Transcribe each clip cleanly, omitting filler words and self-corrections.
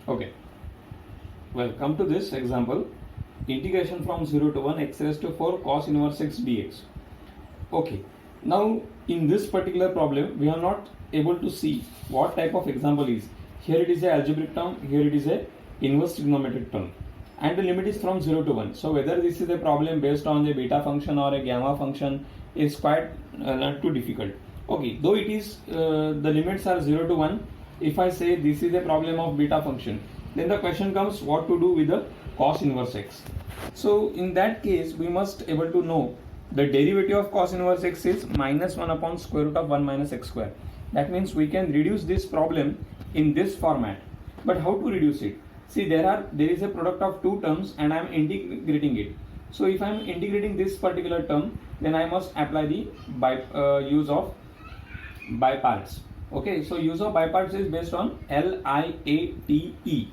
Okay, well, come to this example. Integration from 0 to 1 x raised to 4 cos inverse x dx. Okay, now in this particular problem, we are not able to see what type of example is. Here it is a algebraic term, here it is a inverse trigonometric term, and the limit is from 0 to 1. So whether this is a problem based on the beta function or a gamma function is quite not too difficult. Okay, though it is the limits are 0 to 1, if I say this is a problem of beta function, then the question comes what to do with the cos inverse x. So in that case, we must able to know the derivative of cos inverse x is minus 1 upon square root of 1 minus x square. That means we can reduce this problem in this format. But how to reduce it? See, there is a product of two terms and I am integrating it. So if I am integrating this particular term, then I must apply the use of by parts. Okay, so use of by parts is based on LIATE.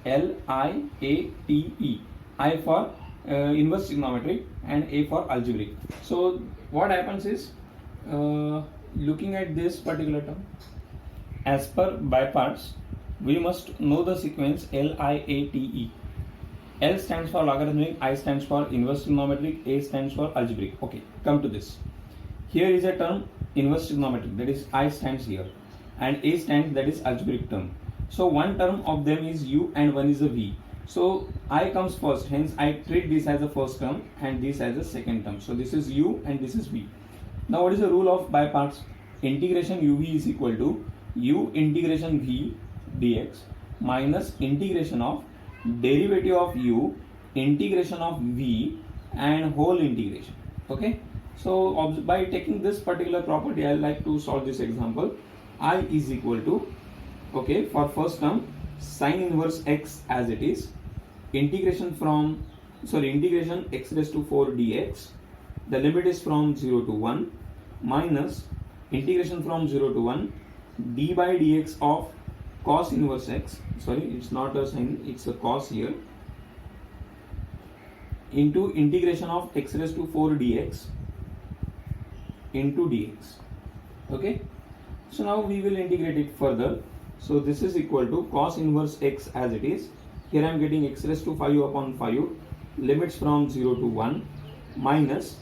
LIATE. I for inverse trigonometric and A for algebraic. So what happens is, looking at this particular term, as per by parts, we must know the sequence LIATE. L stands for logarithmic, I stands for inverse trigonometric, A stands for algebraic. Okay, come to this. Here is a term inverse trigonometric, that is I stands here, and A stands, that is algebraic term. So one term of them is U and one is a V. So I comes first, hence I treat this as a first term and this as a second term. So this is U and this is V. Now what is the rule of by parts? Integration UV is equal to U integration V dx minus integration of derivative of U integration of V and whole integration. Okay. So by taking this particular property, I like to solve this example. I is equal to, okay, for first term sin inverse x as it is, integration x raised to 4 dx, the limit is from 0 to 1, minus integration from 0 to 1 d by dx of cos inverse x, sorry, it's not a sin, it's a cos here, into integration of x raised to 4 dx into dx. Okay, so now we will integrate it further. So this is equal to cos inverse x as it is. Here I am getting x raised to 5 upon 5, limits from 0 to 1, minus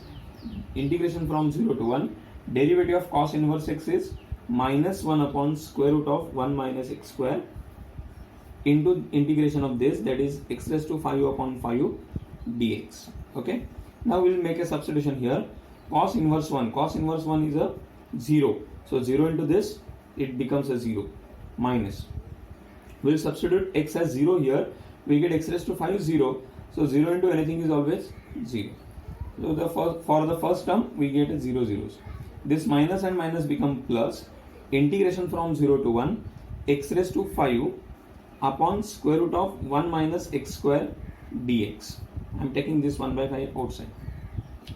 integration from 0 to 1, derivative of cos inverse x is minus 1 upon square root of 1 minus x square into integration of this, that is x raised to 5 upon 5 dx. Okay, now we will make a substitution here. Cos inverse 1 is a 0. So 0 into this, it becomes a 0. Minus, we will substitute x as 0 here, we get x raised to 5 0. So 0 into anything is always 0. So for the first term we get a 0 zeros. This minus and minus become plus. Integration from 0 to 1 x raised to 5 upon square root of 1 minus x square dx. I am taking this 1 by 5 outside.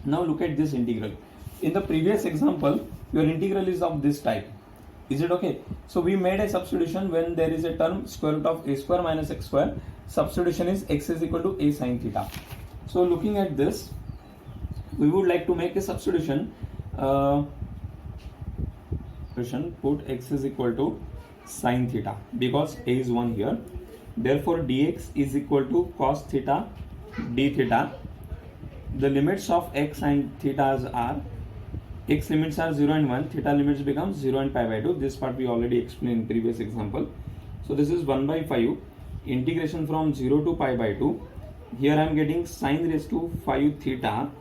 Now look at this integral. In the previous example, your integral is of this type. Is it okay? So we made a substitution when there is a term square root of a square minus x square. Substitution is x is equal to a sin theta. So looking at this, we would like to make a substitution. Put x is equal to sin theta because a is 1 here. Therefore dx is equal to cos theta d theta. The limits of x and thetas are, x limits are 0 and 1, theta limits become 0 and pi by 2. This part we already explained in previous example. So this is 1 by 5, integration from 0 to pi by 2. Here I am getting sin raised to 5 theta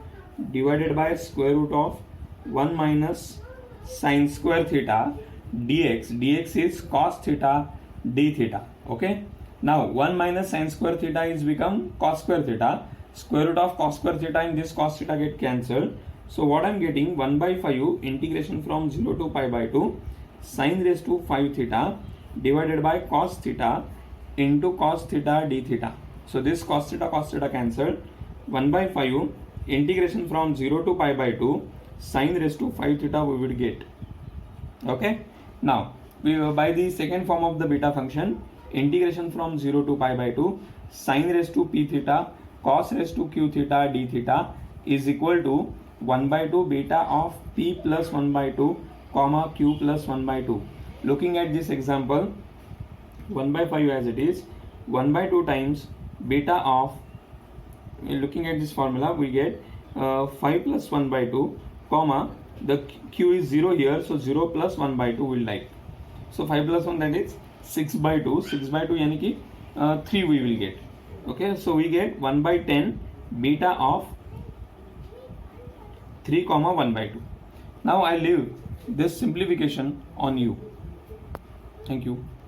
divided by square root of 1 minus sin square theta dx. Dx is cos theta d theta. Okay. Now 1 minus sin square theta is become cos square theta. Square root of cos square theta and this cos theta get cancelled. So what I am getting 1 by 5 integration from 0 to pi by 2 sin raised to 5 theta divided by cos theta into cos theta d theta. So this cos theta cancelled. 1 by 5 integration from 0 to pi by 2 sin raised to 5 theta we would get. Okay. Now we by the second form of the beta function, integration from 0 to pi by 2 sin raised to p theta cos raised to q theta d theta is equal to 1 by 2 beta of p plus 1 by 2 comma q plus 1 by 2. Looking at this example, 1 by 5 as it is, 1 by 2 times beta of, looking at this formula, we get 5 plus 1 by 2, comma, the q is 0 here, so 0 plus 1 by 2 will die. So 5 plus 1, that is 6 by 2, 6 by 2 yani ki 3 we will get. Okay, so we get 1 by 10 beta of 3 comma 1 by 2. Now I leave this simplification on you. Thank you.